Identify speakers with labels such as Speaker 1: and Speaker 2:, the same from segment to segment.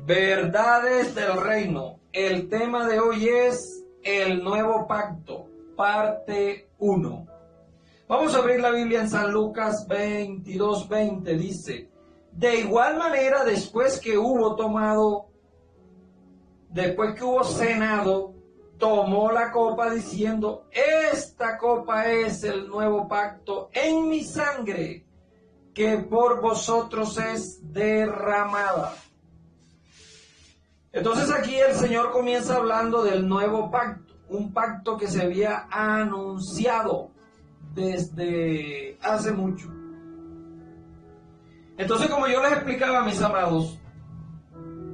Speaker 1: Verdades del reino. El tema de hoy es el nuevo pacto, parte 1. Vamos a abrir la Biblia en San Lucas 22:20. Dice: de igual manera, después que hubo cenado, tomó la copa diciendo: esta copa es el nuevo pacto en mi sangre, que por vosotros es derramada. Entonces aquí el Señor comienza hablando del nuevo pacto, un pacto que se había anunciado desde hace mucho. Entonces, como yo les explicaba, mis amados,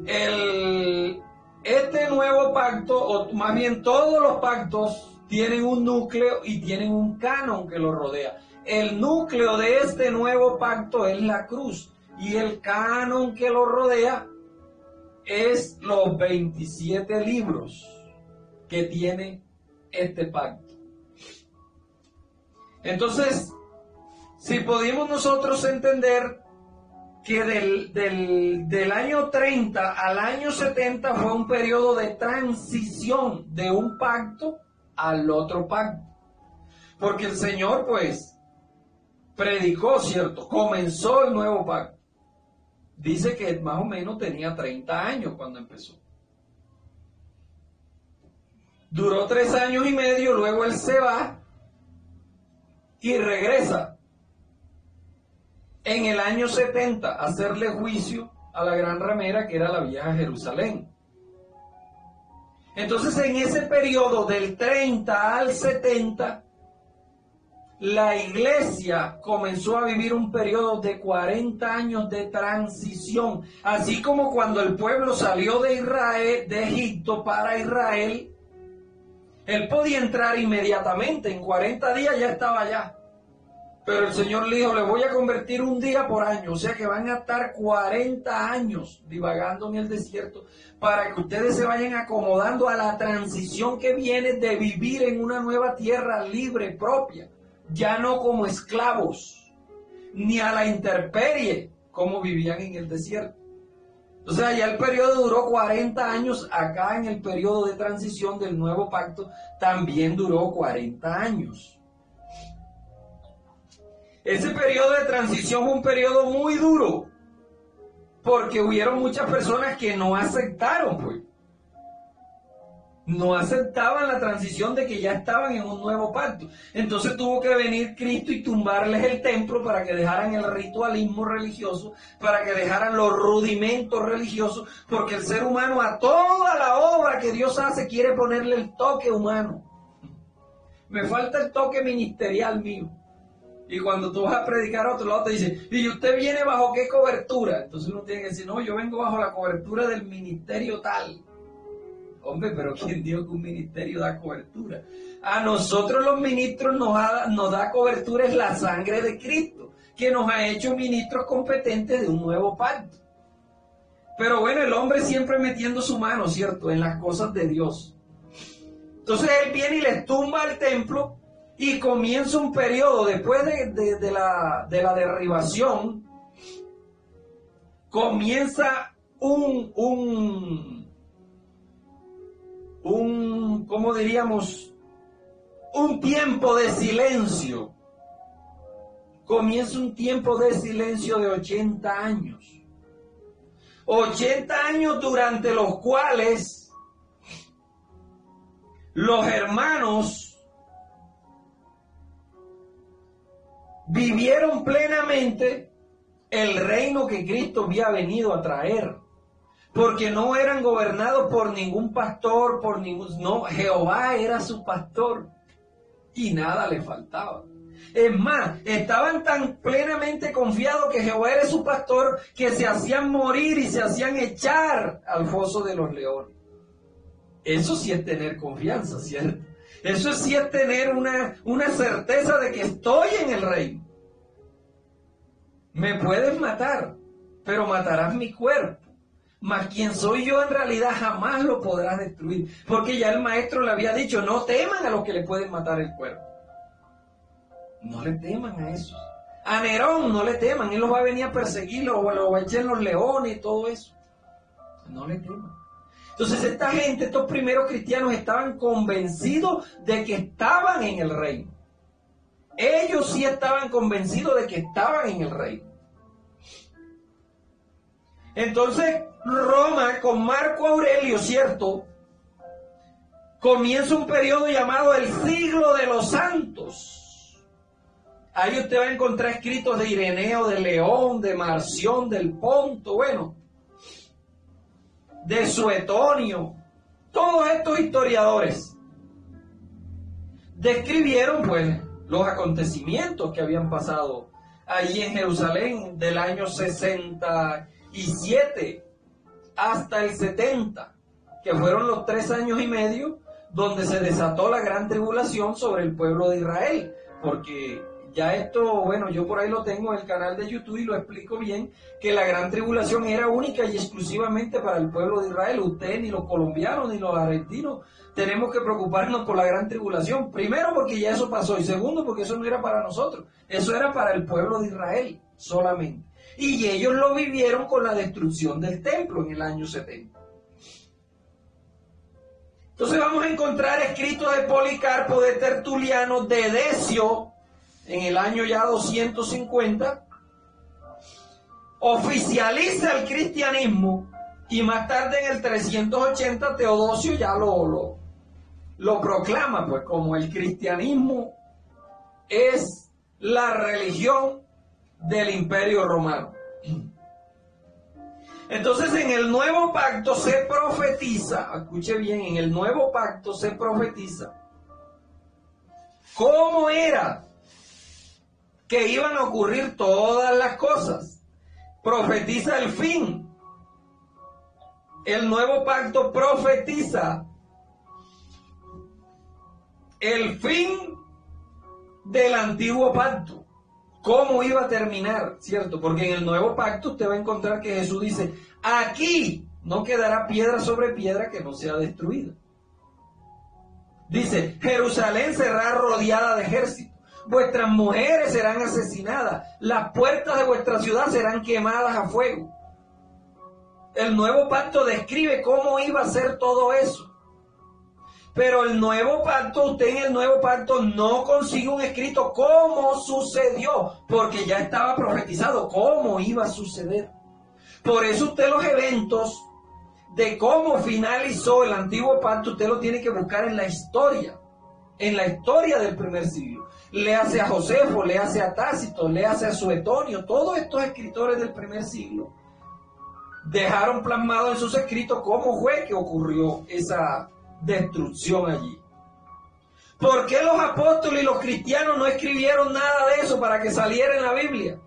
Speaker 1: este nuevo pacto, o más bien todos los pactos, tienen un núcleo y tienen un canon que lo rodea. El núcleo de este nuevo pacto es la cruz, y el canon que lo rodea es los 27 libros que tiene este pacto. Entonces, si podemos nosotros entender que del año 30 al año 70 fue un periodo de transición de un pacto al otro pacto. Porque el Señor, pues, predicó, ¿cierto? Comenzó el nuevo pacto. Dice que más o menos tenía 30 años cuando empezó. Duró 3 años y medio, luego él se va y regresa en el año 70 a hacerle juicio a la gran ramera, que era la vieja Jerusalén. Entonces, en ese periodo del 30 al 70, la iglesia comenzó a vivir un periodo de 40 años de transición. Así como cuando el pueblo salió de Israel, de Egipto para Israel, él podía entrar inmediatamente, en 40 días ya estaba allá. Pero el Señor le dijo: le voy a convertir un día por año, o sea que van a estar 40 años divagando en el desierto para que ustedes se vayan acomodando a la transición que viene de vivir en una nueva tierra libre, propia, ya no como esclavos, ni a la intemperie como vivían en el desierto. O sea, ya el periodo duró 40 años, acá en el periodo de transición del nuevo pacto también duró 40 años. Ese periodo de transición fue un periodo muy duro, porque hubieron muchas personas que no aceptaron, pues. No aceptaban la transición de que ya estaban en un nuevo pacto. Entonces tuvo que venir Cristo y tumbarles el templo para que dejaran el ritualismo religioso, para que dejaran los rudimentos religiosos, porque el ser humano a toda la obra que Dios hace quiere ponerle el toque humano. Me falta el toque ministerial mío. Y cuando tú vas a predicar a otro lado te dicen: ¿y usted viene bajo qué cobertura? Entonces uno tiene que decir: no, yo vengo bajo la cobertura del ministerio tal. Hombre, pero ¿quién dijo que un ministerio da cobertura? A nosotros los ministros nos da cobertura es la sangre de Cristo, que nos ha hecho ministros competentes de un nuevo pacto. Pero bueno, el hombre siempre metiendo su mano, ¿cierto?, en las cosas de Dios. Entonces él viene y les tumba el templo y comienza un periodo después de la derribación. Comienza ¿cómo diríamos? Un tiempo de silencio. Comienza un tiempo de silencio de 80 años. 80 años durante los cuales los hermanos vivieron plenamente el reino que Cristo había venido a traer. Porque no eran gobernados por ningún pastor, no, Jehová era su pastor y nada le faltaba. Es más, estaban tan plenamente confiados que Jehová era su pastor que se hacían morir y se hacían echar al foso de los leones. Eso sí es tener confianza, ¿cierto? Eso sí es tener una certeza de que estoy en el reino. Me puedes matar, pero matarás mi cuerpo. Mas quien soy yo en realidad jamás lo podrás destruir. Porque ya el maestro le había dicho: no teman a los que le pueden matar el cuerpo. No le teman a esos. A Nerón no le teman, él los va a venir a perseguir, los va a echar en los leones y todo eso. No le teman. Entonces esta gente, estos primeros cristianos estaban convencidos de que estaban en el reino. Ellos sí estaban convencidos de que estaban en el reino. Entonces Roma, con Marco Aurelio, ¿cierto?, comienza un periodo llamado el Siglo de los Santos. Ahí usted va a encontrar escritos de Ireneo de León, de Marción del Ponto, bueno, de Suetonio. Todos estos historiadores describieron, pues, los acontecimientos que habían pasado allí en Jerusalén del año 67 hasta el 70, que fueron los 3 años y medio donde se desató la gran tribulación sobre el pueblo de Israel, porque ya esto, bueno, yo por ahí lo tengo en el canal de YouTube y lo explico bien, que la gran tribulación era única y exclusivamente para el pueblo de Israel. Usted, ni los colombianos, ni los argentinos, tenemos que preocuparnos por la gran tribulación. Primero porque ya eso pasó, y segundo porque eso no era para nosotros, eso era para el pueblo de Israel solamente. Y ellos lo vivieron con la destrucción del templo en el año 70. Entonces vamos a encontrar escritos de Policarpo, de Tertuliano, de Decio, en el año ya 250, oficializa el cristianismo, y más tarde en el 380 Teodosio ya lo proclama, pues, como el cristianismo es la religión del Imperio Romano. Entonces en el nuevo pacto se profetiza, escuche bien, en el nuevo pacto se profetiza cómo era que iban a ocurrir todas las cosas. Profetiza el fin. El nuevo pacto profetiza el fin del antiguo pacto. ¿Cómo iba a terminar? ¿Cierto? Porque en el nuevo pacto usted va a encontrar que Jesús dice, aquí no quedará piedra sobre piedra que no sea destruida. Dice, Jerusalén será rodeada de ejércitos, vuestras mujeres serán asesinadas, las puertas de vuestra ciudad serán quemadas a fuego. El nuevo pacto describe cómo iba a ser todo eso. Pero el nuevo pacto, usted en el nuevo pacto no consigue un escrito cómo sucedió, porque ya estaba profetizado cómo iba a suceder. Por eso usted los eventos de cómo finalizó el antiguo pacto, usted lo tiene que buscar en la historia del primer siglo. Léase a Josefo, léase a Tácito, léase a Suetonio, todos estos escritores del primer siglo dejaron plasmado en sus escritos cómo fue que ocurrió esa destrucción allí. ¿Por qué los apóstoles y los cristianos no escribieron nada de eso para que saliera en la Biblia?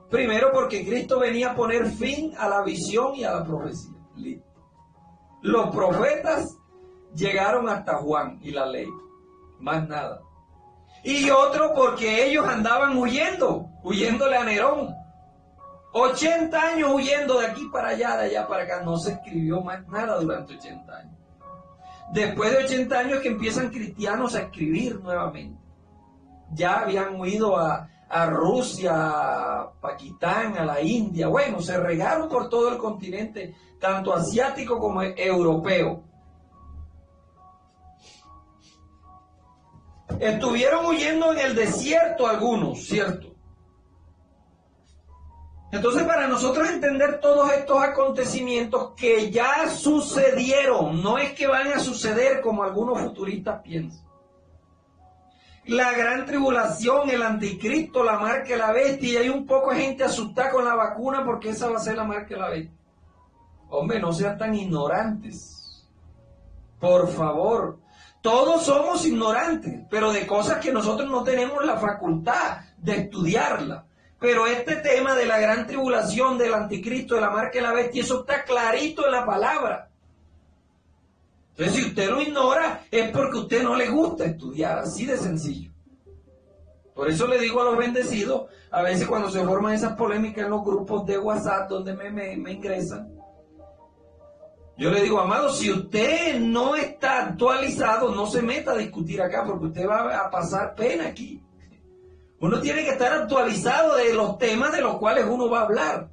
Speaker 1: Primero porque Cristo venía a poner fin a la visión y a la profecía. Listo. Los profetas llegaron hasta Juan y la ley, más nada. Y otro porque ellos andaban huyéndole a Nerón. 80 años huyendo de aquí para allá, de allá para acá. No se escribió más nada durante 80 años. Después de 80 años que empiezan cristianos a escribir nuevamente. Ya habían huido a Rusia, a Pakistán, a la India. Bueno, se regaron por todo el continente, tanto asiático como europeo. Estuvieron huyendo en el desierto algunos, ¿cierto? Entonces, para nosotros entender todos estos acontecimientos que ya sucedieron, no es que van a suceder como algunos futuristas piensan. La gran tribulación, el anticristo, la marca de la bestia, y hay un poco de gente asustada con la vacuna porque esa va a ser la marca de la bestia. Hombre, no sean tan ignorantes. Por favor. Todos somos ignorantes, pero de cosas que nosotros no tenemos la facultad de estudiarla. Pero este tema de la gran tribulación, del anticristo, de la marca de la bestia, eso está clarito en la palabra. Entonces, si usted lo ignora, es porque a usted no le gusta estudiar, así de sencillo. Por eso le digo a los bendecidos, a veces cuando se forman esas polémicas en los grupos de WhatsApp donde me ingresan, yo le digo, amado, si usted no está actualizado, no se meta a discutir acá, porque usted va a pasar pena aquí. Uno tiene que estar actualizado de los temas de los cuales uno va a hablar.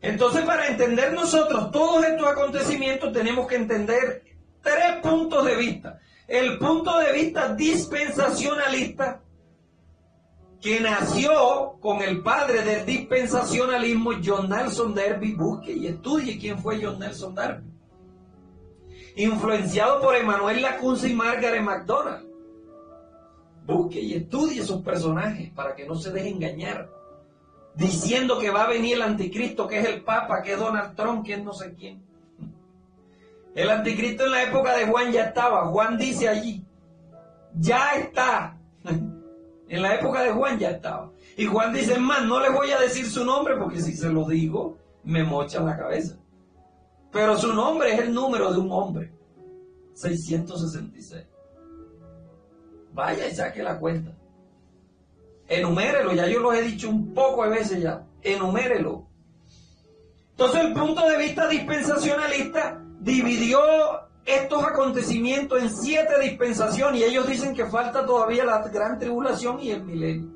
Speaker 1: Entonces, para entender nosotros todos estos acontecimientos, tenemos que entender 3 puntos de vista. El punto de vista dispensacionalista, que nació con el padre del dispensacionalismo, John Nelson Darby. Busque y estudie quién fue John Nelson Darby. Influenciado por Emmanuel Lacunza y Margaret MacDonald. Busque y estudie esos personajes para que no se deje engañar, diciendo que va a venir el anticristo, que es el Papa, que es Donald Trump, que es no sé quién. El anticristo en la época de Juan ya estaba. Juan dice allí, ya está. En la época de Juan ya estaba. Y Juan dice, más, no les voy a decir su nombre porque si se lo digo, me mochan la cabeza. Pero su nombre es el número de un hombre. 666. Vaya y saque la cuenta. Enumérelo, ya yo los he dicho un poco de veces ya. Enumérelo. Entonces el punto de vista dispensacionalista dividió estos acontecimientos en 7 dispensaciones y ellos dicen que falta todavía la gran tribulación y el milenio.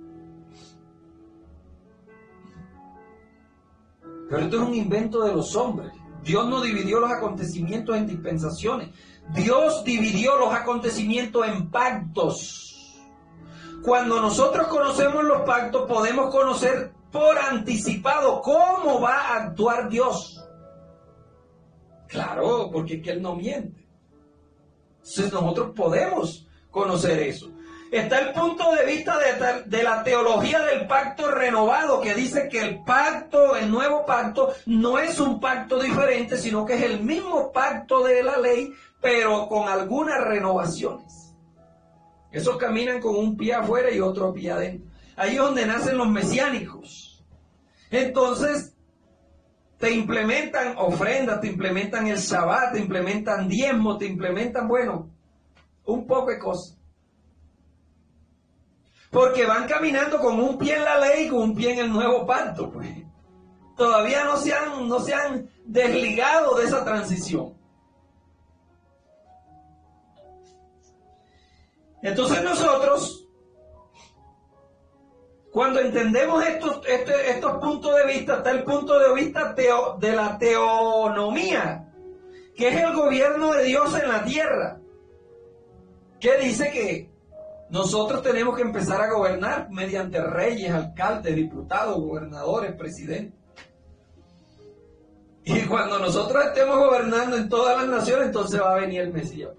Speaker 1: Pero esto es un invento de los hombres. Dios no dividió los acontecimientos en dispensaciones. Dios dividió los acontecimientos en pactos. Cuando nosotros conocemos los pactos, podemos conocer por anticipado cómo va a actuar Dios. Claro, porque es que Él no miente. Entonces nosotros podemos conocer eso. Está el punto de vista de la teología del pacto renovado, que dice que el pacto, el nuevo pacto, no es un pacto diferente, sino que es el mismo pacto de la ley, pero con algunas renovaciones. Esos caminan con un pie afuera y otro pie adentro. Ahí es donde nacen los mesiánicos. Entonces, te implementan ofrendas, te implementan el Shabbat, te implementan diezmo, te implementan, bueno, un poco de cosas. Porque van caminando con un pie en la ley y con un pie en el nuevo pacto, pues. Todavía no se han desligado de esa transición. Entonces nosotros, cuando entendemos estos puntos de vista, está el punto de vista de la teonomía, que es el gobierno de Dios en la tierra, que dice que nosotros tenemos que empezar a gobernar mediante reyes, alcaldes, diputados, gobernadores, presidentes. Y cuando nosotros estemos gobernando en todas las naciones, entonces va a venir el Mesías.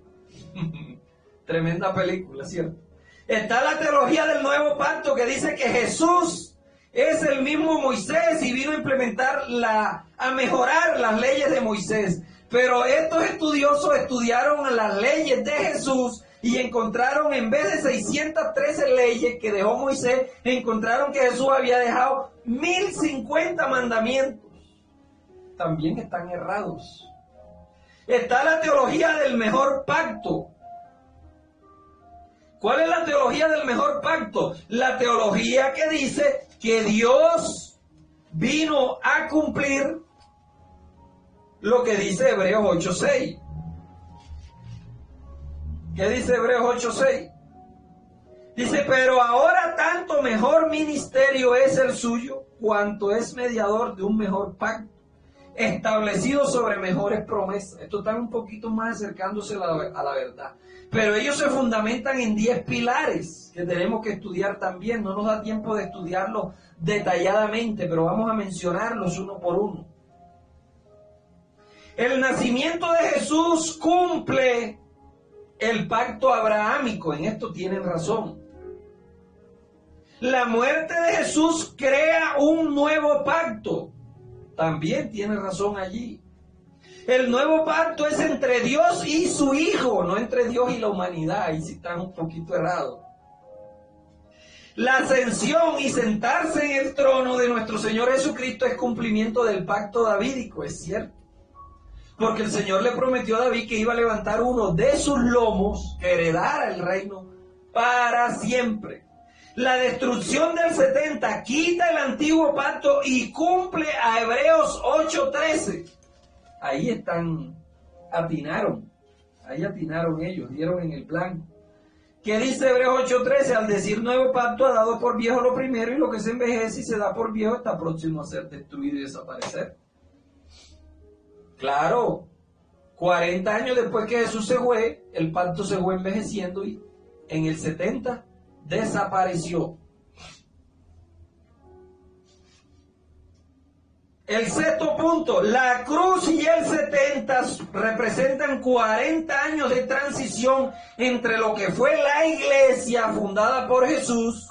Speaker 1: Tremenda película, ¿cierto? Está la teología del nuevo pacto que dice que Jesús es el mismo Moisés y vino a implementar a mejorar las leyes de Moisés. Pero estos estudiosos estudiaron las leyes de Jesús y encontraron, en vez de 613 leyes que dejó Moisés, encontraron que Jesús había dejado 1050 mandamientos. También están errados. Está la teología del mejor pacto. ¿Cuál es la teología del mejor pacto? La teología que dice que Dios vino a cumplir lo que dice Hebreos 8:6. ¿Qué dice Hebreos 8:6? Dice, pero ahora tanto mejor ministerio es el suyo, cuanto es mediador de un mejor pacto, establecido sobre mejores promesas. Esto está un poquito más acercándose a la verdad. Pero ellos se fundamentan en 10 pilares que tenemos que estudiar también. No nos da tiempo de estudiarlos detalladamente, pero vamos a mencionarlos uno por uno. El nacimiento de Jesús cumple el pacto abrahámico, en esto tienen razón. La muerte de Jesús crea un nuevo pacto, también tiene razón allí. El nuevo pacto es entre Dios y su Hijo, no entre Dios y la humanidad, ahí sí están un poquito errados. La ascensión y sentarse en el trono de nuestro Señor Jesucristo es cumplimiento del pacto davídico, es cierto. Porque el Señor le prometió a David que iba a levantar uno de sus lomos que heredara el reino para siempre. La destrucción del 70 quita el antiguo pacto y cumple a Hebreos 8:13. Ahí atinaron ellos, dieron en el blanco. ¿Qué dice Hebreos 8:13? Al decir nuevo pacto ha dado por viejo lo primero y lo que se envejece y se da por viejo está próximo a ser destruido y desaparecer. Claro, 40 años después que Jesús se fue, el pacto se fue envejeciendo y en el 70 desapareció. El sexto punto, la cruz y el 70 representan 40 años de transición entre lo que fue la iglesia fundada por Jesús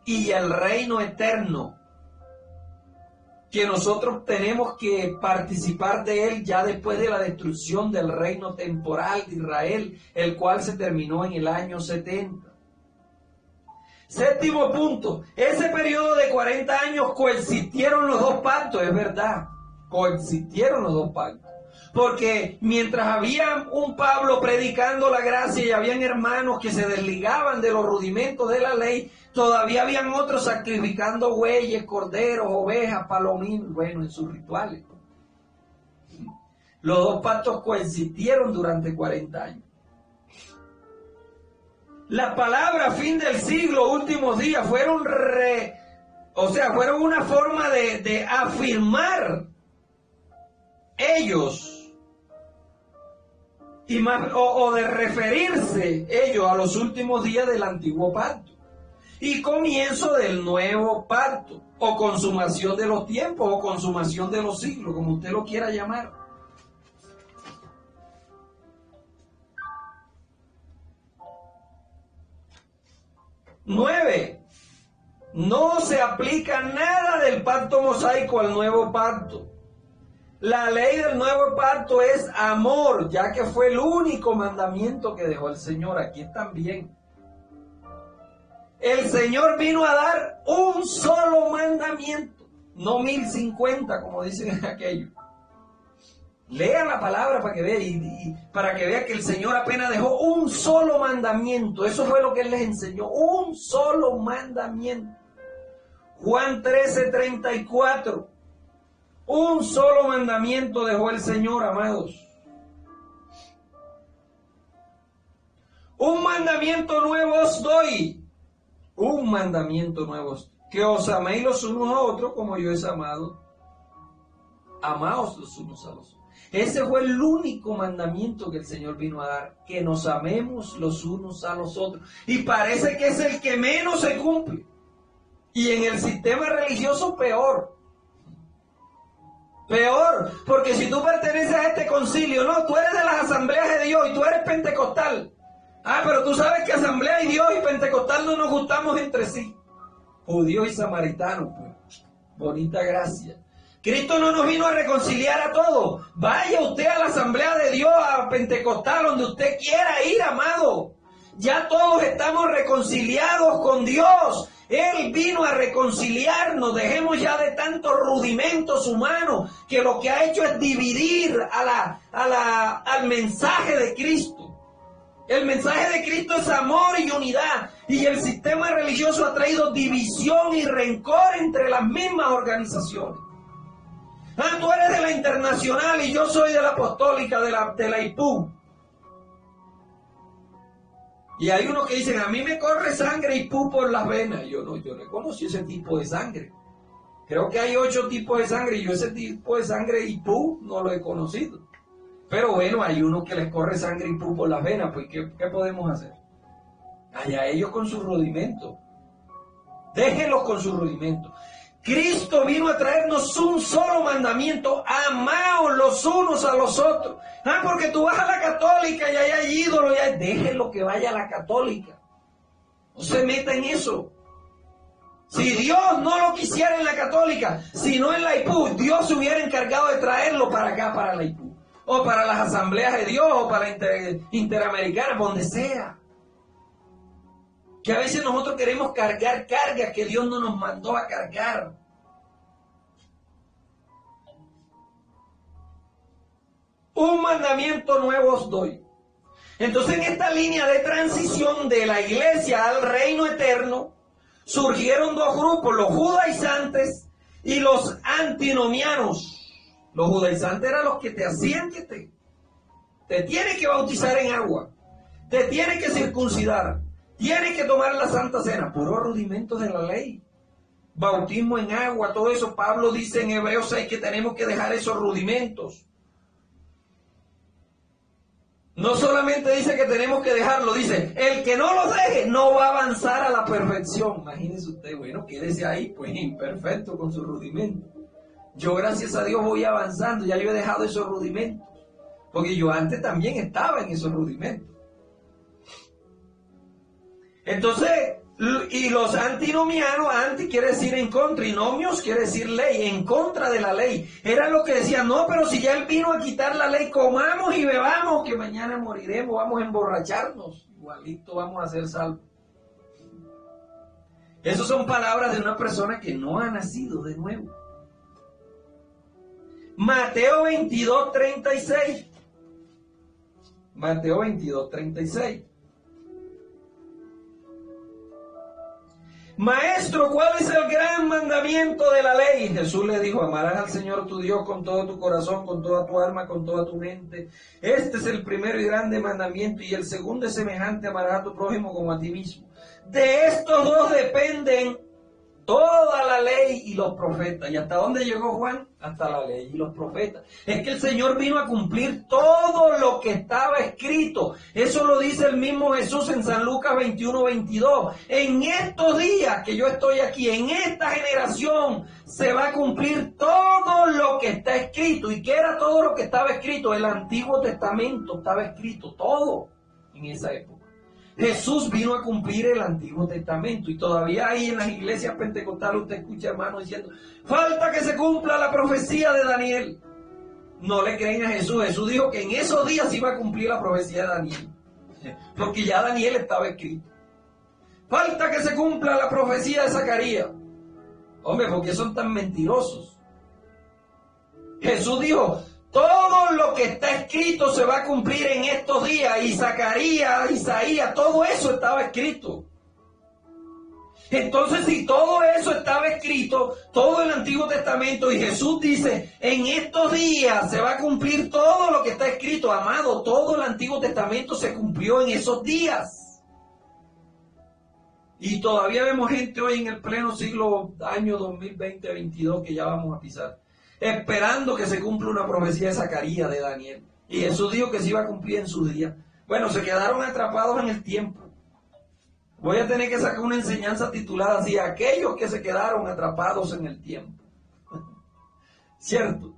Speaker 1: y el reino eterno, que nosotros tenemos que participar de él ya después de la destrucción del reino temporal de Israel, el cual se terminó en el año 70. Séptimo punto, ese periodo de 40 años coexistieron los dos pactos, es verdad, coexistieron los dos pactos. Porque mientras había un Pablo predicando la gracia y habían hermanos que se desligaban de los rudimentos de la ley, todavía habían otros sacrificando bueyes, corderos, ovejas, palominos, bueno, en sus rituales. Los dos pactos coexistieron durante 40 años. La palabra fin del siglo, últimos días, fueron una forma de afirmar ellos y más, o de referirse ellos a los últimos días del antiguo pacto y comienzo del nuevo pacto, o consumación de los tiempos, o consumación de los siglos, como usted lo quiera llamar. Nueve, no se aplica nada del pacto mosaico al nuevo pacto. La ley del nuevo pacto es amor, ya que fue el único mandamiento que dejó el Señor. Aquí también. El Señor vino a dar un solo mandamiento, no 1050, como dicen en aquello. Lean la palabra para que vea y para que vea que el Señor apenas dejó un solo mandamiento. Eso fue lo que Él les enseñó, un solo mandamiento. Juan 13:34. Un solo mandamiento dejó el Señor, amados. Un mandamiento nuevo os doy. Un mandamiento nuevo os doy. Que os améis los unos a otros como yo os he amado. Amaos los unos a los otros. Ese fue el único mandamiento que el Señor vino a dar, que nos amemos los unos a los otros. Y parece que es el que menos se cumple. Y en el sistema religioso peor. Peor, porque si tú perteneces a este concilio, no, tú eres de las asambleas de Dios y tú eres pentecostal. Ah, pero tú sabes que asamblea de Dios y pentecostal no nos gustamos entre sí. Judíos y samaritanos, pues. Bonita gracia. Cristo no nos vino a reconciliar a todos. Vaya usted a la asamblea de Dios, a pentecostal, donde usted quiera ir, amado. Ya todos estamos reconciliados con Dios. Él vino a reconciliarnos. Dejemos ya de tantos rudimentos humanos que lo que ha hecho es dividir al mensaje de Cristo. El mensaje de Cristo es amor y unidad. Y el sistema religioso ha traído división y rencor entre las mismas organizaciones. Ah, tú eres de la internacional y yo soy de la apostólica, de la IPU. Y hay unos que dicen, a mí me corre sangre IPU por las venas. Yo no conocí ese tipo de sangre. Creo que hay 8 tipos de sangre y yo ese tipo de sangre IPU no lo he conocido. Pero bueno, hay unos que les corre sangre IPU por las venas, pues ¿qué podemos hacer? Allá ellos con sus rudimentos. Déjenlos con sus rudimentos. Cristo vino a traernos un solo mandamiento: amaos los unos a los otros. Ah, porque tú vas a la católica y ahí hay ídolos, déjenlo que vaya a la católica. No se meta en eso. Si Dios no lo quisiera en la católica, sino en la IPU, Dios se hubiera encargado de traerlo para acá, para la IPU. O para las asambleas de Dios, o para interamericanas, donde sea. Que a veces nosotros queremos cargar cargas que Dios no nos mandó a cargar. Un mandamiento nuevo os doy. Entonces, en esta línea de transición de la iglesia al reino eterno, surgieron dos grupos, los judaizantes y los antinomianos. Los judaizantes eran los que te hacían que te tienes que bautizar en agua, te tienes que circuncidar, tienes que tomar la Santa Cena, puros rudimentos de la ley. bautismo en agua, todo eso. Pablo dice en Hebreos 6 que tenemos que dejar esos rudimentos. No solamente dice que tenemos que dejarlo, dice, el que no lo deje no va a avanzar a la perfección. Imagínese usted, bueno, quédese ahí, pues imperfecto con su rudimento. Yo, gracias a Dios, voy avanzando, ya yo he dejado esos rudimentos, porque yo antes también estaba en esos rudimentos. Entonces, y los antinomianos, anti quiere decir en contra, y nomios quiere decir ley, en contra de la ley. Era lo que decían, no, pero si ya él vino a quitar la ley, comamos y bebamos, que mañana moriremos, vamos a emborracharnos, igualito vamos a ser salvos. Esas son palabras de una persona que no ha nacido de nuevo. Mateo 22:36. Mateo 22:36. Maestro, ¿cuál es el gran mandamiento de la ley? Jesús le dijo, amarás al Señor tu Dios con todo tu corazón, con toda tu alma, con toda tu mente. Este es el primero y grande mandamiento, y el segundo es semejante, amarás a tu prójimo como a ti mismo. De estos dos dependen toda la ley y los profetas. ¿Y hasta dónde llegó Juan? Hasta la ley y los profetas. Es que el Señor vino a cumplir todo lo que estaba escrito. Eso lo dice el mismo Jesús en San Lucas 21:22. En estos días que yo estoy aquí, en esta generación, se va a cumplir todo lo que está escrito. ¿Y qué era todo lo que estaba escrito? El Antiguo Testamento estaba escrito, todo en esa época. Jesús vino a cumplir el Antiguo Testamento, y todavía ahí en las iglesias pentecostales usted escucha hermanos diciendo, falta que se cumpla la profecía de Daniel. No le creen a Jesús. Jesús dijo que en esos días iba a cumplir la profecía de Daniel, porque ya Daniel estaba escrito. Falta que se cumpla la profecía de Zacarías. Hombre, ¿por qué son tan mentirosos? Jesús dijo, todo lo que está escrito se va a cumplir en estos días. Y Zacarías, Isaías, todo eso estaba escrito. Entonces, si todo eso estaba escrito, todo el Antiguo Testamento, y Jesús dice, en estos días se va a cumplir todo lo que está escrito. Amado, todo el Antiguo Testamento se cumplió en esos días. Y todavía vemos gente hoy en el pleno siglo, año 2020-22, que ya vamos a pisar, esperando que se cumpla una profecía de Zacarías, de Daniel. Y Jesús dijo que se iba a cumplir en su día. Bueno, se quedaron atrapados en el tiempo. Voy a tener que sacar una enseñanza titulada así, aquellos que se quedaron atrapados en el tiempo. ¿Cierto?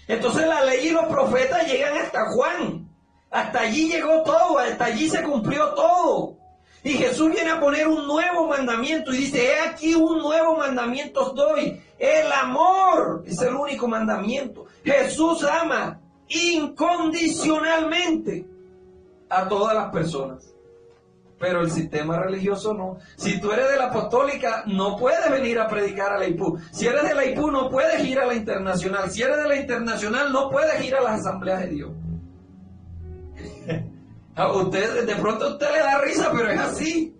Speaker 1: Entonces la ley y los profetas llegan hasta Juan. Hasta allí llegó todo, hasta allí se cumplió todo. Y Jesús viene a poner un nuevo mandamiento y dice, he aquí un nuevo mandamiento os doy. El amor es el único mandamiento. Jesús ama incondicionalmente a todas las personas. Pero el sistema religioso no. Si tú eres de la apostólica, no puedes venir a predicar a la IPU. Si eres de la IPU, no puedes ir a la internacional. Si eres de la internacional, no puedes ir a las asambleas de Dios. A usted, de pronto a usted le da risa, pero es así.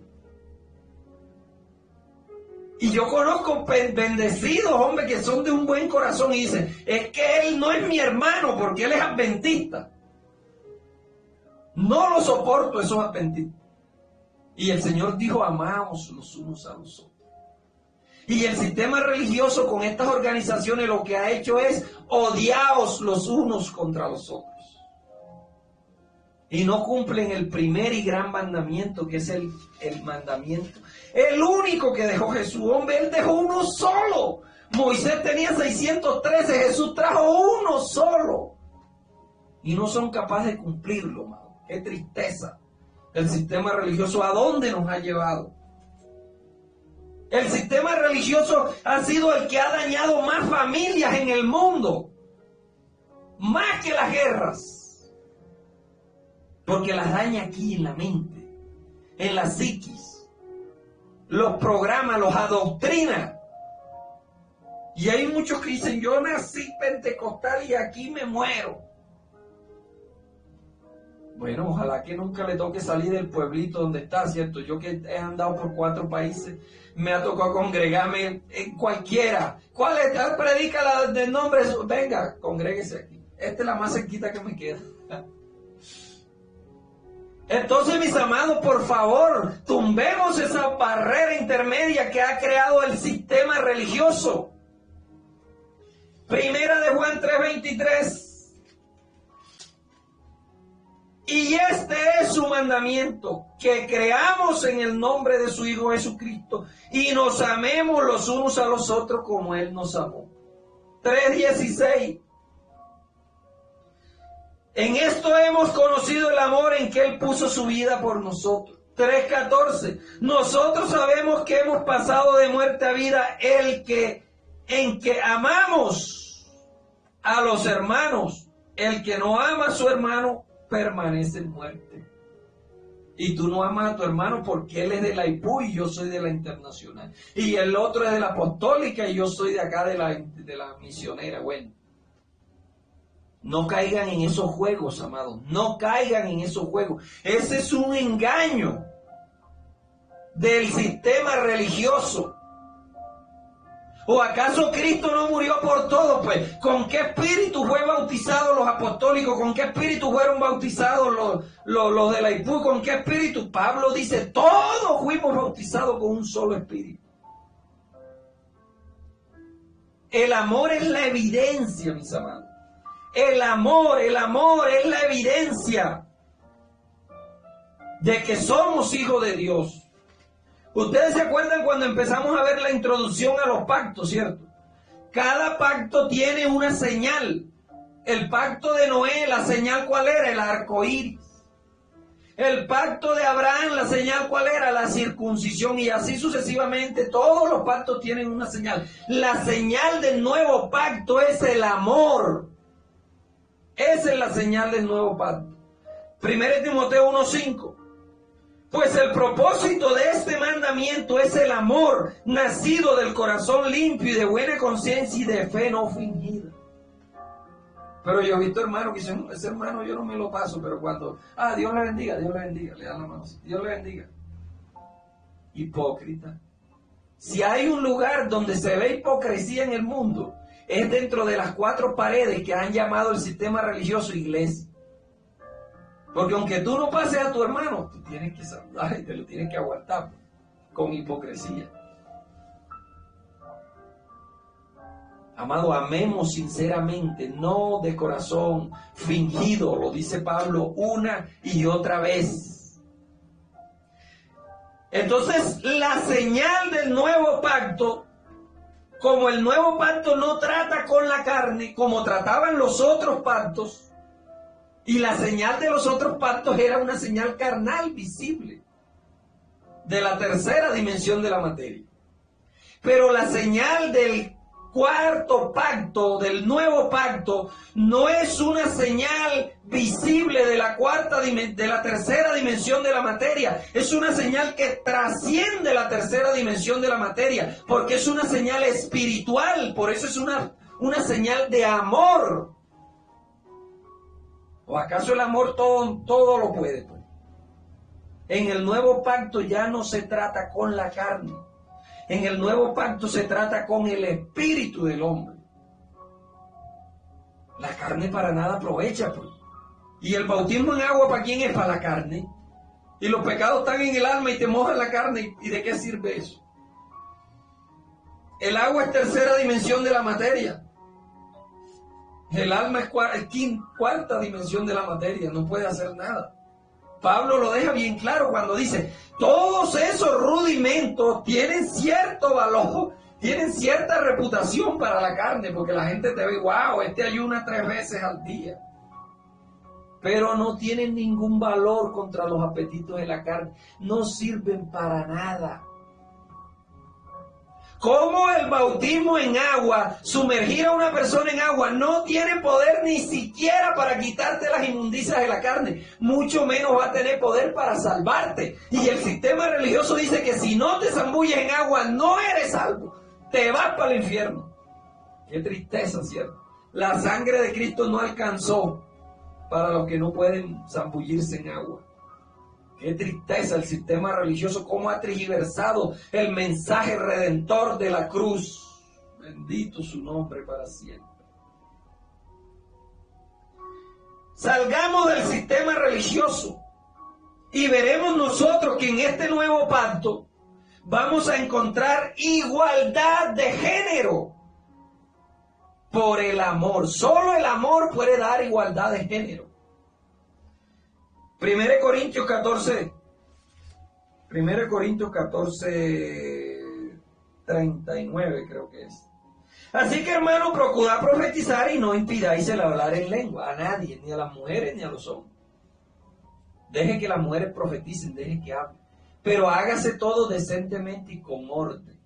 Speaker 1: Y yo conozco bendecidos hombres que son de un buen corazón y dicen, es que él no es mi hermano porque él es adventista. No lo soporto esos adventistas. Y el Señor dijo, amaos los unos a los otros. Y el sistema religioso con estas organizaciones lo que ha hecho es odiaos los unos contra los otros. Y no cumplen el primer y gran mandamiento, que es el mandamiento. El único que dejó Jesús, hombre, él dejó uno solo. Moisés tenía 613, Jesús trajo uno solo. Y no son capaces de cumplirlo, mano. Qué tristeza. El sistema religioso, ¿a dónde nos ha llevado? El sistema religioso ha sido el que ha dañado más familias en el mundo. Más que las guerras. Porque las daña aquí en la mente, en la psiquis. Los programa, los adoctrina. Y hay muchos que dicen, yo nací pentecostal y aquí me muero. Bueno, ojalá que nunca le toque salir del pueblito donde está, ¿cierto? Yo que he andado por 4 países, me ha tocado congregarme en cualquiera. ¿Cuál es? Predica la del nombre. Venga, congréguese aquí. Esta es la más cerquita que me queda. Entonces, mis amados, por favor, tumbemos esa barrera intermedia que ha creado el sistema religioso. Primera de Juan 3:23. Y este es su mandamiento, que creamos en el nombre de su Hijo Jesucristo y nos amemos los unos a los otros como Él nos amó. 3:16. En esto hemos conocido el amor en que Él puso su vida por nosotros. 3:14. Nosotros sabemos que hemos pasado de muerte a vida en que amamos a los hermanos. El que no ama a su hermano permanece en muerte. Y tú no amas a tu hermano porque él es de la IPU y yo soy de la Internacional. Y el otro es de la Apostólica y yo soy de acá de la Misionera. Bueno. No caigan en esos juegos, amados. No caigan en esos juegos. Ese es un engaño del sistema religioso. ¿O acaso Cristo no murió por todo? Pues, ¿con qué espíritu fue bautizados los apostólicos? ¿Con qué espíritu fueron bautizados los de la IPU? ¿Con qué espíritu? Pablo dice, todos fuimos bautizados con un solo espíritu. El amor es la evidencia, mis amados. El amor es la evidencia de que somos hijos de Dios. Ustedes se acuerdan cuando empezamos a ver la introducción a los pactos, ¿cierto? Cada pacto tiene una señal. El pacto de Noé, la señal ¿cuál era? El arco iris. El pacto de Abraham, la señal ¿cuál era? La circuncisión, y así sucesivamente. Todos los pactos tienen una señal. La señal del nuevo pacto es el amor. Esa es la señal del nuevo pacto. 1 Timoteo 1:5. Pues el propósito de este mandamiento es el amor, nacido del corazón limpio y de buena conciencia y de fe no fingida. Pero yo he visto hermanos que dicen, ese hermano yo no me lo paso, pero cuando, Dios le bendiga, le dan la mano, Dios le bendiga. Hipócrita. Si hay un lugar donde se ve hipocresía en el mundo, es dentro de las 4 paredes que han llamado el sistema religioso iglesia. Porque aunque tú no pases a tu hermano, tú tienes que saludar y te lo tienes que aguantar con hipocresía. Amado, amemos sinceramente, no de corazón fingido, lo dice Pablo una y otra vez. Entonces, la señal del nuevo pacto, como el nuevo pacto no trata con la carne, como trataban los otros pactos, y la señal de los otros pactos era una señal carnal visible, de la tercera dimensión de la materia. Pero la señal del cuarto pacto, del nuevo pacto, no es una señal visible de la tercera dimensión de la materia. Es una señal que trasciende la tercera dimensión de la materia, porque es una señal espiritual, por eso es una señal de amor. ¿O acaso el amor todo lo puede? Pues? En el nuevo pacto ya no se trata con la carne. En el nuevo pacto se trata con el espíritu del hombre. La carne para nada aprovecha, pues. Y el bautismo en agua, ¿para quién es? Para la carne. Y los pecados están en el alma y te mojan la carne. ¿Y de qué sirve eso? El agua es tercera dimensión de la materia. El alma es cuarta dimensión de la materia. No puede hacer nada. Pablo lo deja bien claro cuando dice, todos esos rudimentos tienen cierto valor, tienen cierta reputación para la carne, porque la gente te ve, wow, este ayuna 3 veces al día. Pero no tienen ningún valor contra los apetitos de la carne, no sirven para nada. Como el bautismo en agua, sumergir a una persona en agua, no tiene poder ni siquiera para quitarte las inmundicias de la carne, mucho menos va a tener poder para salvarte. Y el sistema religioso dice que si no te zambulles en agua, no eres salvo, te vas para el infierno. Qué tristeza, ¿cierto? La sangre de Cristo no alcanzó para los que no pueden zambullirse en agua. Qué tristeza el sistema religioso, cómo ha tergiversado el mensaje redentor de la cruz. Bendito su nombre para siempre. Salgamos del sistema religioso Y veremos nosotros que en este nuevo pacto vamos a encontrar igualdad de género por el amor. Solo el amor puede dar igualdad de género. 1 Corintios 14, 39 creo que es. Así que, hermanos, procurad profetizar y no impidáis el hablar en lengua a nadie, ni a las mujeres ni a los hombres. Deje que las mujeres profeticen, deje que hablen. Pero hágase todo decentemente y con orden.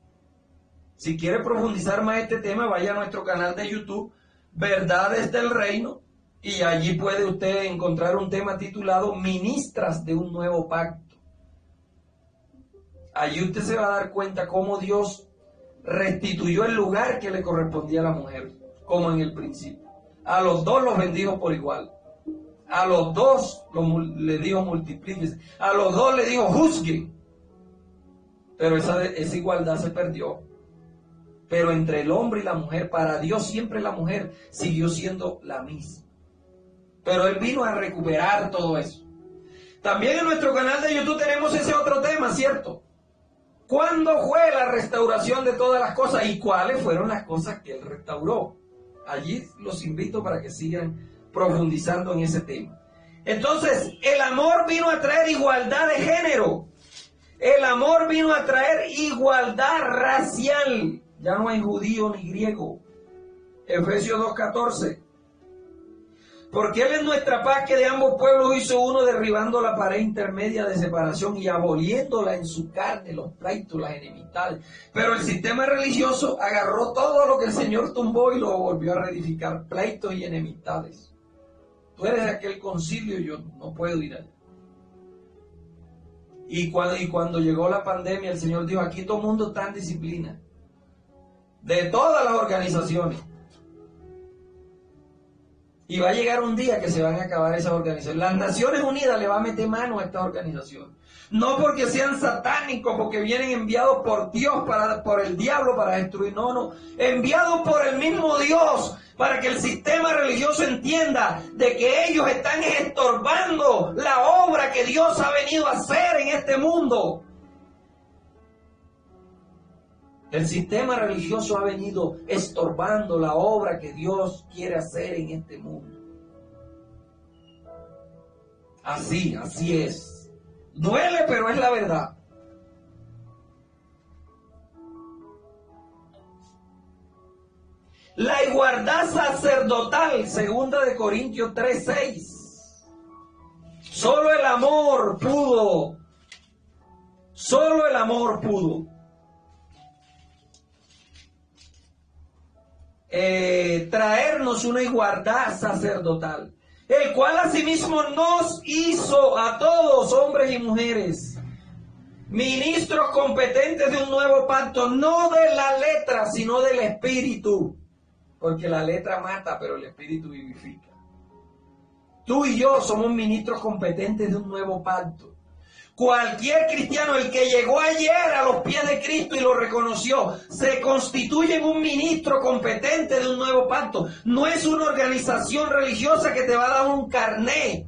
Speaker 1: Si quiere profundizar más este tema, vaya a nuestro canal de YouTube, Verdades del Reino, y allí puede usted encontrar un tema titulado Ministras de un Nuevo Pacto. Allí usted se va a dar cuenta cómo Dios restituyó el lugar que le correspondía a la mujer, como en el principio. A los dos los bendijo por igual. A los dos le dijo multiplíquense. A los dos le dijo juzguen. Pero esa igualdad se perdió. Pero entre el hombre y la mujer, para Dios siempre la mujer siguió siendo la misma. Pero Él vino a recuperar todo eso. También en nuestro canal de YouTube tenemos ese otro tema, ¿cierto? ¿Cuándo fue la restauración de todas las cosas y cuáles fueron las cosas que Él restauró? Allí los invito para que sigan profundizando en ese tema. Entonces, el amor vino a traer igualdad de género. El amor vino a traer igualdad racial. Ya no hay judío ni griego. Efesios 2:14. Porque Él es nuestra paz, que de ambos pueblos hizo uno, derribando la pared intermedia de separación y aboliéndola en su carne, los pleitos, las enemistades. Pero el sistema religioso agarró todo lo que el Señor tumbó y lo volvió a reedificar, pleitos y enemistades. Tú eres de aquel concilio, yo no puedo ir allá. Y cuando llegó la pandemia, el Señor dijo, aquí todo el mundo está en disciplina. De todas las organizaciones. Y va a llegar un día que se van a acabar esas organizaciones. Las Naciones Unidas le va a meter mano a estas organizaciones. No porque sean satánicos, porque vienen enviados por Dios, por el diablo para destruir. No. Enviados por el mismo Dios, para que el sistema religioso entienda de que ellos están estorbando la obra que Dios ha venido a hacer en este mundo. El sistema religioso ha venido estorbando la obra que Dios quiere hacer en este mundo. Así es. Duele, pero es la verdad. La igualdad sacerdotal, 2 Corintios 3:6. Solo el amor pudo traernos una igualdad sacerdotal, el cual asimismo nos hizo a todos, hombres y mujeres, ministros competentes de un nuevo pacto, no de la letra, sino del espíritu, porque la letra mata, pero el espíritu vivifica. Tú y yo somos ministros competentes de un nuevo pacto. Cualquier cristiano, el que llegó ayer a los pies de Cristo y lo reconoció, se constituye en un ministro competente de un nuevo pacto. No es una organización religiosa que te va a dar un carné.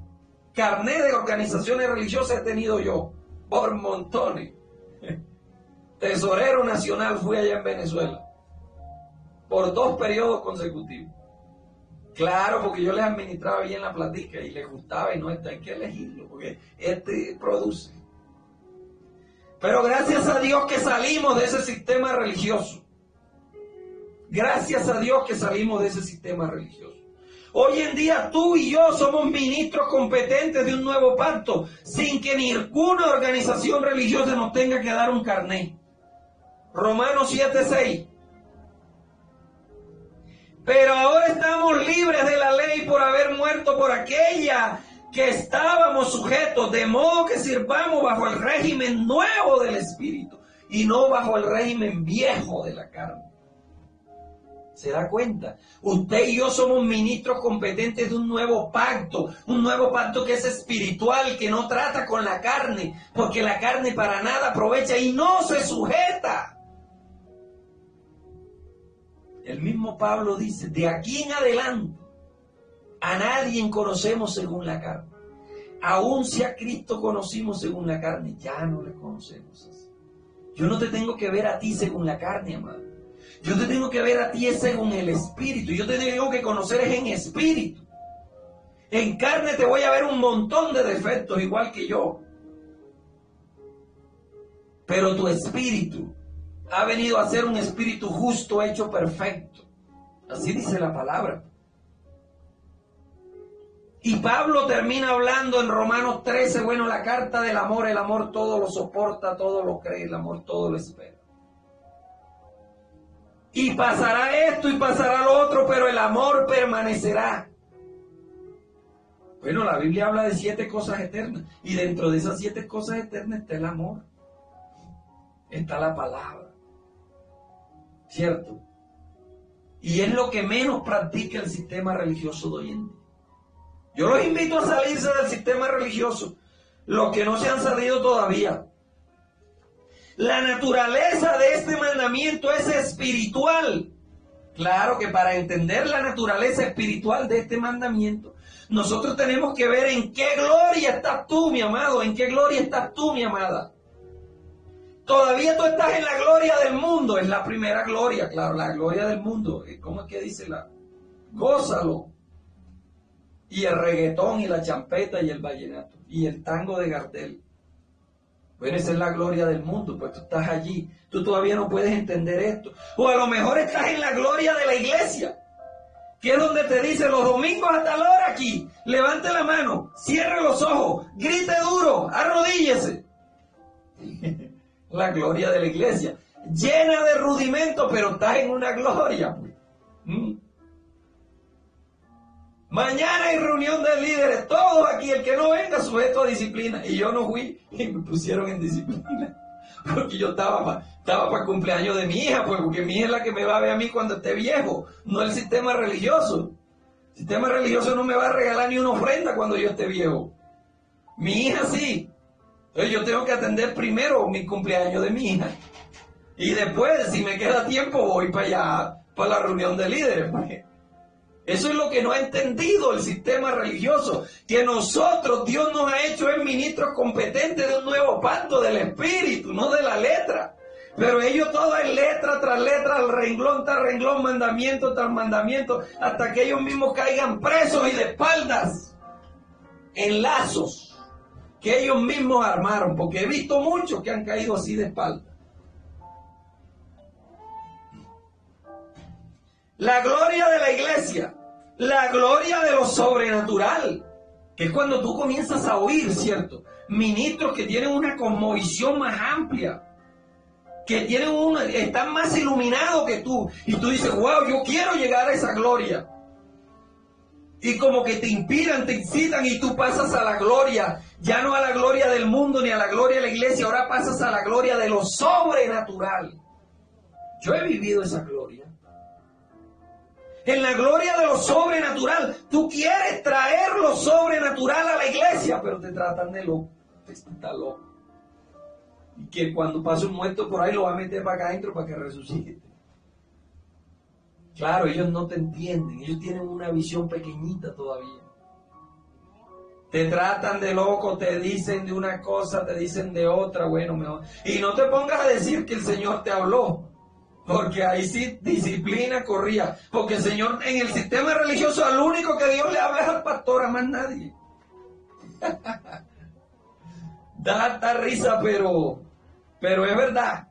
Speaker 1: Carné de organizaciones religiosas he tenido yo, por montones. Tesorero nacional fui allá en Venezuela, por 2 periodos consecutivos. Claro, porque yo les administraba bien la platica y les gustaba y no hay que elegirlo, porque produce. Pero gracias a Dios que salimos de ese sistema religioso. Gracias a Dios que salimos de ese sistema religioso. Hoy en día tú y yo somos ministros competentes de un nuevo pacto, sin que ninguna organización religiosa nos tenga que dar un carné. Romanos 7:6. Pero ahora estamos libres de la ley por haber muerto por aquella que estábamos sujetos, de modo que sirvamos bajo el régimen nuevo del Espíritu y no bajo el régimen viejo de la carne. ¿Se da cuenta? Usted y yo somos ministros competentes de un nuevo pacto que es espiritual, que no trata con la carne, porque la carne para nada aprovecha y no se sujeta. El mismo Pablo dice, de aquí en adelante, a nadie conocemos según la carne. aún si a Cristo conocimos según la carne, ya no le conocemos así. Yo no te tengo que ver a ti según la carne, amado. Yo te tengo que ver a ti según el Espíritu. Yo te tengo que conocer en espíritu. En carne te voy a ver un montón de defectos, igual que yo. Pero tu espíritu ha venido a ser un espíritu justo, hecho perfecto. Así dice la palabra. Y Pablo termina hablando en Romanos 13, bueno, la carta del amor, el amor todo lo soporta, todo lo cree, el amor todo lo espera. Y pasará esto y pasará lo otro, pero el amor permanecerá. Bueno, la Biblia habla de 7 cosas eternas, y dentro de esas 7 cosas eternas está el amor. Está la palabra. ¿Cierto? Y es lo que menos practica el sistema religioso de hoy en día. Yo los invito a salirse del sistema religioso, los que no se han salido todavía. La naturaleza de este mandamiento es espiritual. Claro que para entender la naturaleza espiritual de este mandamiento, nosotros tenemos que ver en qué gloria estás tú, mi amado, en qué gloria estás tú, mi amada. Todavía tú estás en la gloria del mundo, es la primera gloria, claro, la gloria del mundo. ¿Cómo es que dice la? Gózalo. Y el reggaetón y la champeta y el vallenato y el tango de Gardel. Bueno, esa es la gloria del mundo, pues tú estás allí, tú todavía no puedes entender esto. O a lo mejor estás en la gloria de la iglesia, que es donde te dice los domingos a tal hora aquí, levante la mano, cierre los ojos, grite duro, arrodíllese. La gloria de la iglesia, llena de rudimentos, pero estás en una gloria. Mañana hay reunión de líderes, todos aquí, el que no venga sujeto a disciplina. Y yo no fui y me pusieron en disciplina. Porque yo estaba para el cumpleaños de mi hija, pues, porque mi hija es la que me va a ver a mí cuando esté viejo, no el sistema religioso. El sistema religioso no me va a regalar ni una ofrenda cuando yo esté viejo. Mi hija sí. Entonces yo tengo que atender primero mi cumpleaños de mi hija. Y después, si me queda tiempo, voy para allá, para la reunión de líderes, pues. Eso es lo que no ha entendido el sistema religioso, que nosotros, Dios nos ha hecho ministros competentes de un nuevo pacto del Espíritu, no de la letra. Pero ellos todo es letra tras letra, renglón tras renglón, mandamiento tras mandamiento, hasta que ellos mismos caigan presos y de espaldas, en lazos que ellos mismos armaron, porque he visto muchos que han caído así de espaldas. La gloria de la iglesia, la gloria de lo sobrenatural, que es cuando tú comienzas a oír, ¿cierto? Ministros que tienen una cosmovisión más amplia, que están más iluminados que tú, y tú dices, wow, yo quiero llegar a esa gloria. Y como que te inspiran, te incitan, y tú pasas a la gloria, ya no a la gloria del mundo ni a la gloria de la iglesia, ahora pasas a la gloria de lo sobrenatural. Yo he vivido esa gloria. En la gloria de lo sobrenatural, tú quieres traer lo sobrenatural a la iglesia, pero te tratan de loco. Está loco. Y que cuando pase un muerto por ahí lo va a meter para acá adentro para que resucite. Claro, ellos no te entienden, ellos tienen una visión pequeñita todavía. Te tratan de loco, te dicen de una cosa, te dicen de otra, bueno, mejor. Y no te pongas a decir que el Señor te habló. Porque ahí sí disciplina corría. Porque el Señor en el sistema religioso al único que Dios le habla es al pastor, a más nadie. Da harta risa, pero es verdad.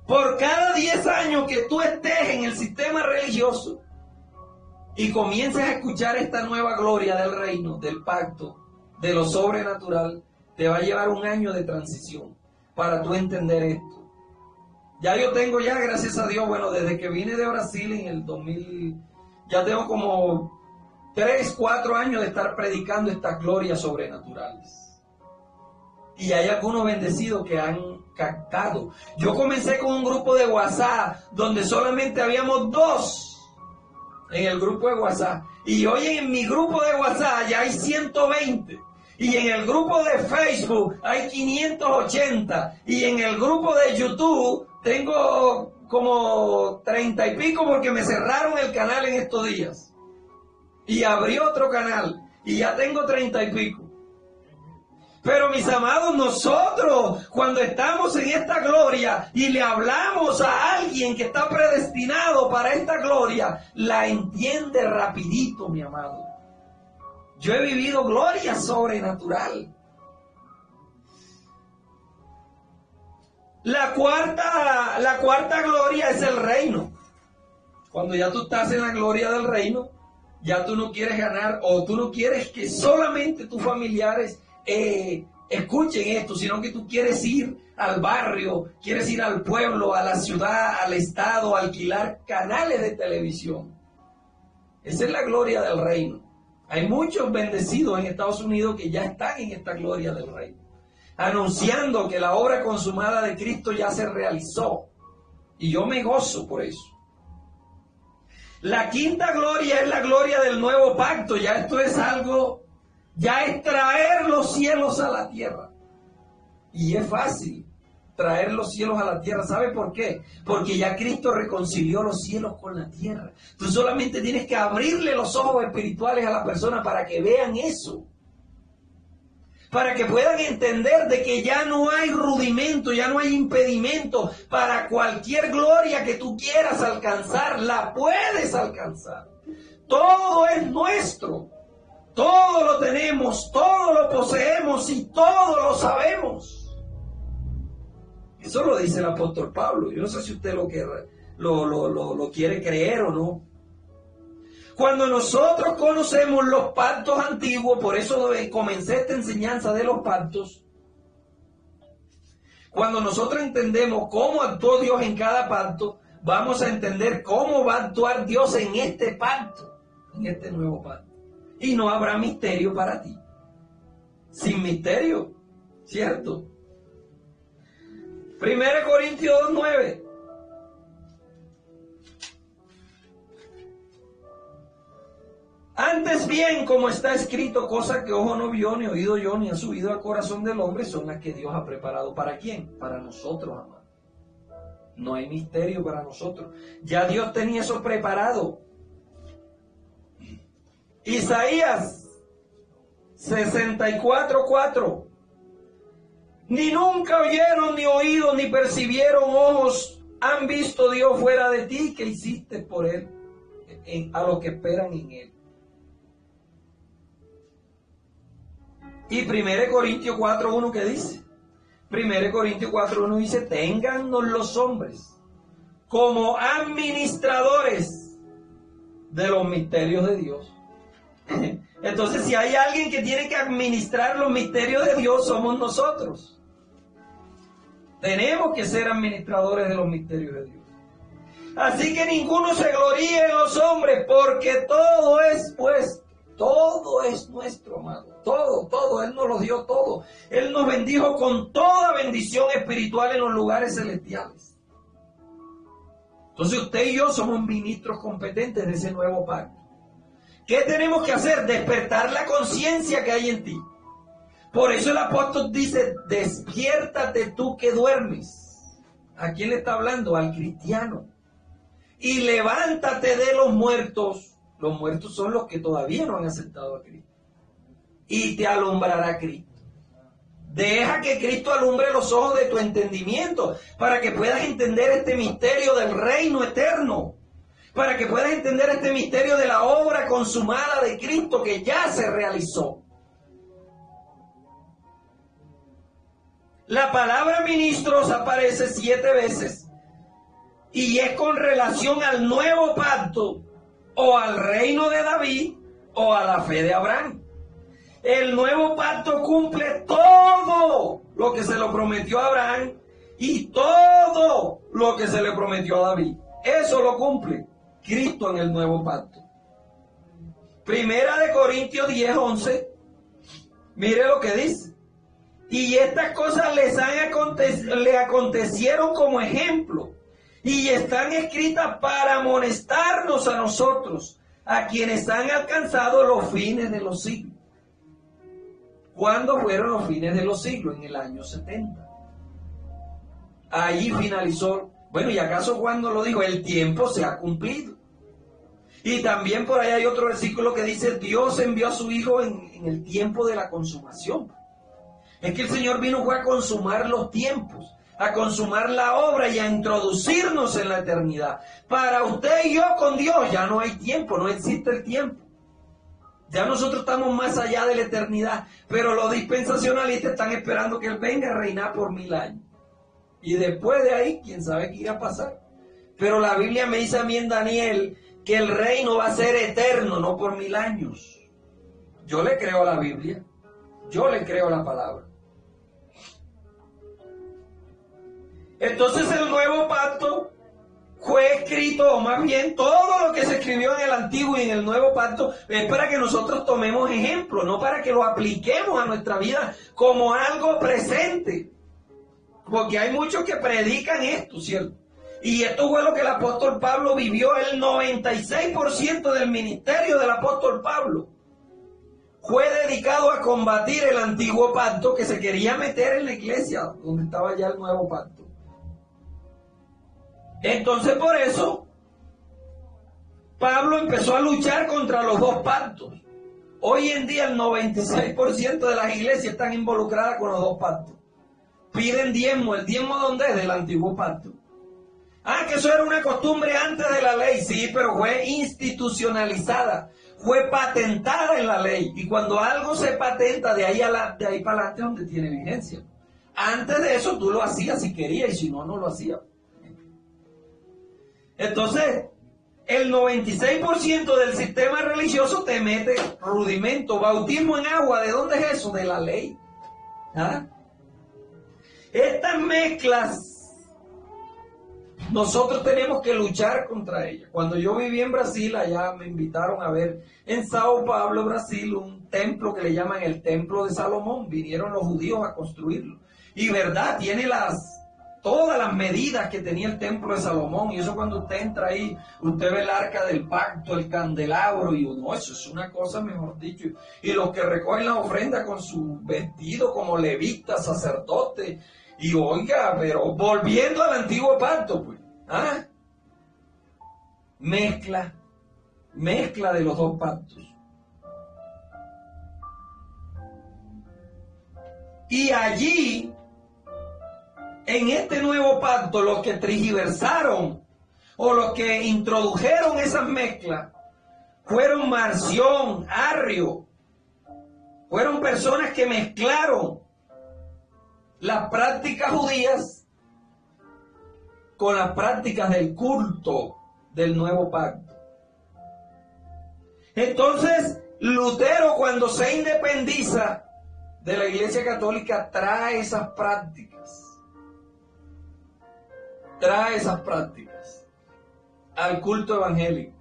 Speaker 1: Por cada 10 años que tú estés en el sistema religioso y comiences a escuchar esta nueva gloria del reino, del pacto, de lo sobrenatural, te va a llevar un año de transición para tú entender esto. Ya yo tengo gracias a Dios, bueno, desde que vine de Brasil en el 2000, ya tengo como 3, 4 años de estar predicando estas glorias sobrenaturales. Y hay algunos bendecidos que han captado. Yo comencé con un grupo de WhatsApp donde solamente habíamos 2 en el grupo de WhatsApp. Y hoy en mi grupo de WhatsApp ya hay 120. Y en el grupo de Facebook hay 580. Y en el grupo de YouTube tengo como 30 y pico porque me cerraron el canal en estos días. Y abrí otro canal. y ya tengo 30 y pico. Pero mis amados, nosotros cuando estamos en esta gloria y le hablamos a alguien que está predestinado para esta gloria, la entiende rapidito, mi amado. Yo he vivido gloria sobrenatural. La cuarta gloria es el reino. Cuando ya tú estás en la gloria del reino, ya tú no quieres ganar o tú no quieres que solamente tus familiares escuchen esto, sino que tú quieres ir al barrio, quieres ir al pueblo, a la ciudad, al estado, alquilar canales de televisión. Esa es la gloria del reino. Hay muchos bendecidos en Estados Unidos que ya están en esta gloria del reino, anunciando que la obra consumada de Cristo ya se realizó. Y yo me gozo por eso. La quinta gloria es la gloria del nuevo pacto. Ya esto es algo, ya es traer los cielos a la tierra. Y es fácil traer los cielos a la tierra. ¿Sabe por qué? Porque ya Cristo reconcilió los cielos con la tierra. Tú solamente tienes que abrirle los ojos espirituales a la persona para que vean eso. Para que puedan entender de que ya no hay rudimento, ya no hay impedimento para cualquier gloria que tú quieras alcanzar, la puedes alcanzar. Todo es nuestro, todo lo tenemos, todo lo poseemos y todo lo sabemos. Eso lo dice el apóstol Pablo. Yo no sé si usted lo quiere creer o no. Cuando nosotros conocemos los pactos antiguos, por eso comencé esta enseñanza de los pactos, cuando nosotros entendemos cómo actuó Dios en cada pacto, vamos a entender cómo va a actuar Dios en este pacto, en este nuevo pacto. Y no habrá misterio para ti. Sin misterio, ¿cierto? 1 Corintios 2:9. Antes bien, como está escrito, cosas que ojo no vio, ni oído yo, ni ha subido al corazón del hombre, son las que Dios ha preparado. ¿Para quién? Para nosotros, amados. No hay misterio para nosotros. Ya Dios tenía eso preparado. Isaías 64:4. Ni nunca oyeron, ni oído, ni percibieron ojos, han visto Dios fuera de ti, que hiciste por Él, a los que esperan en Él. Y 1 Corintios 4:1, ¿qué dice? 1 Corintios 4:1 dice, téngannos los hombres como administradores de los misterios de Dios. Entonces, si hay alguien que tiene que administrar los misterios de Dios, somos nosotros. Tenemos que ser administradores de los misterios de Dios. Así que ninguno se gloríe en los hombres, porque todo es pues, todo es nuestro, amado. Todo, Él nos lo dio todo. Él nos bendijo con toda bendición espiritual en los lugares celestiales. Entonces usted y yo somos ministros competentes de ese nuevo pacto. ¿Qué tenemos que hacer? Despertar la conciencia que hay en ti. Por eso el apóstol dice, despiértate tú que duermes. ¿A quién le está hablando? Al cristiano. Y levántate de los muertos. Los muertos son los que todavía no han aceptado a Cristo. Y te alumbrará Cristo. Deja que Cristo alumbre los ojos de tu entendimiento para que puedas entender este misterio del reino eterno. Para que puedas entender este misterio de la obra consumada de Cristo que ya se realizó. La palabra ministros aparece 7 veces y es con relación al nuevo pacto o al reino de David o a la fe de Abraham. El nuevo pacto cumple todo lo que se lo prometió a Abraham y todo lo que se le prometió a David. Eso lo cumple Cristo en el nuevo pacto. 1 Corintios 10:11. Mire lo que dice. Y estas cosas le acontecieron como ejemplo y están escritas para amonestarnos a nosotros, a quienes han alcanzado los fines de los siglos. ¿Cuándo fueron los fines de los siglos? En el año 70. Allí finalizó. Bueno, ¿y acaso cuando lo dijo? El tiempo se ha cumplido. Y también por ahí hay otro versículo que dice, Dios envió a su Hijo en el tiempo de la consumación. Es que el Señor fue a consumar los tiempos, a consumar la obra y a introducirnos en la eternidad. Para usted y yo con Dios ya no hay tiempo, no existe el tiempo. Ya nosotros estamos más allá de la eternidad, pero los dispensacionalistas están esperando que Él venga a reinar por 1000 años. Y después de ahí, quién sabe qué irá a pasar. Pero la Biblia me dice a mí en Daniel que el reino va a ser eterno, no por 1000 años. Yo le creo a la Biblia, yo le creo a la palabra. Entonces el nuevo pacto fue escrito, o más bien todo lo que se escribió en el antiguo y en el nuevo pacto es para que nosotros tomemos ejemplo, no para que lo apliquemos a nuestra vida como algo presente. Porque hay muchos que predican esto, ¿cierto? Y esto fue lo que el apóstol Pablo vivió. El 96% del ministerio del apóstol Pablo fue dedicado a combatir el antiguo pacto que se quería meter en la iglesia, donde estaba ya el nuevo pacto. Entonces por eso Pablo empezó a luchar contra los dos pactos. Hoy en día el 96% de las iglesias están involucradas con los dos pactos. Piden diezmo. ¿El diezmo dónde es? Del antiguo pacto. Ah, que eso era una costumbre antes de la ley. Sí, pero fue institucionalizada. Fue patentada en la ley. Y cuando algo se patenta, de ahí para adelante es donde tiene vigencia. Antes de eso tú lo hacías si querías y si no, no lo hacías. Entonces, el 96% del sistema religioso te mete rudimento. Bautismo en agua, ¿de dónde es eso? De la ley. ¿Ah? Estas mezclas, nosotros tenemos que luchar contra ellas. Cuando yo viví en Brasil, allá me invitaron a ver en Sao Paulo, Brasil, un templo que le llaman el Templo de Salomón. Vinieron los judíos a construirlo. Y verdad, tiene todas las medidas que tenía el Templo de Salomón. Y eso cuando usted entra ahí, usted ve el arca del pacto, el candelabro, y uno, eso es una cosa, mejor dicho. Y los que recogen la ofrenda con su vestido como levitas, sacerdotes. Y oiga, pero volviendo al antiguo pacto, pues, ¿ah? Mezcla de los dos pactos. Y allí, en este nuevo pacto, los que tergiversaron o los que introdujeron esas mezclas fueron Marción, Arrio, fueron personas que mezclaron las prácticas judías con las prácticas del culto del nuevo pacto. Entonces, Lutero, cuando se independiza de la Iglesia Católica, trae esas prácticas al culto evangélico.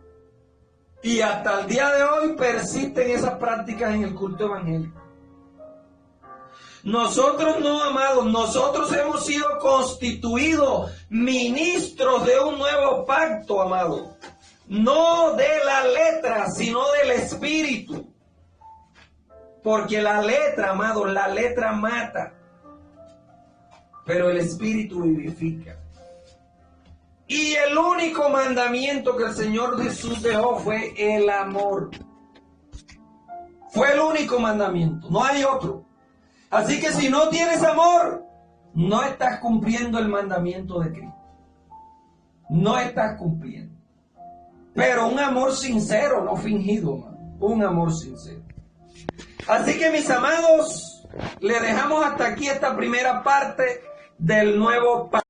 Speaker 1: Y hasta el día de hoy persisten esas prácticas en el culto evangélico. Nosotros no, amados, nosotros hemos sido constituidos ministros de un nuevo pacto, amados. No de la letra, sino del espíritu. Porque la letra, amados, la letra mata, pero el espíritu vivifica. Y el único mandamiento que el Señor Jesús dejó fue el amor. Fue el único mandamiento, no hay otro. Así que si no tienes amor, no estás cumpliendo el mandamiento de Cristo. No estás cumpliendo. Pero un amor sincero, no fingido, hermano. Un amor sincero. Así que, mis amados, le dejamos hasta aquí esta primera parte del nuevo pacto.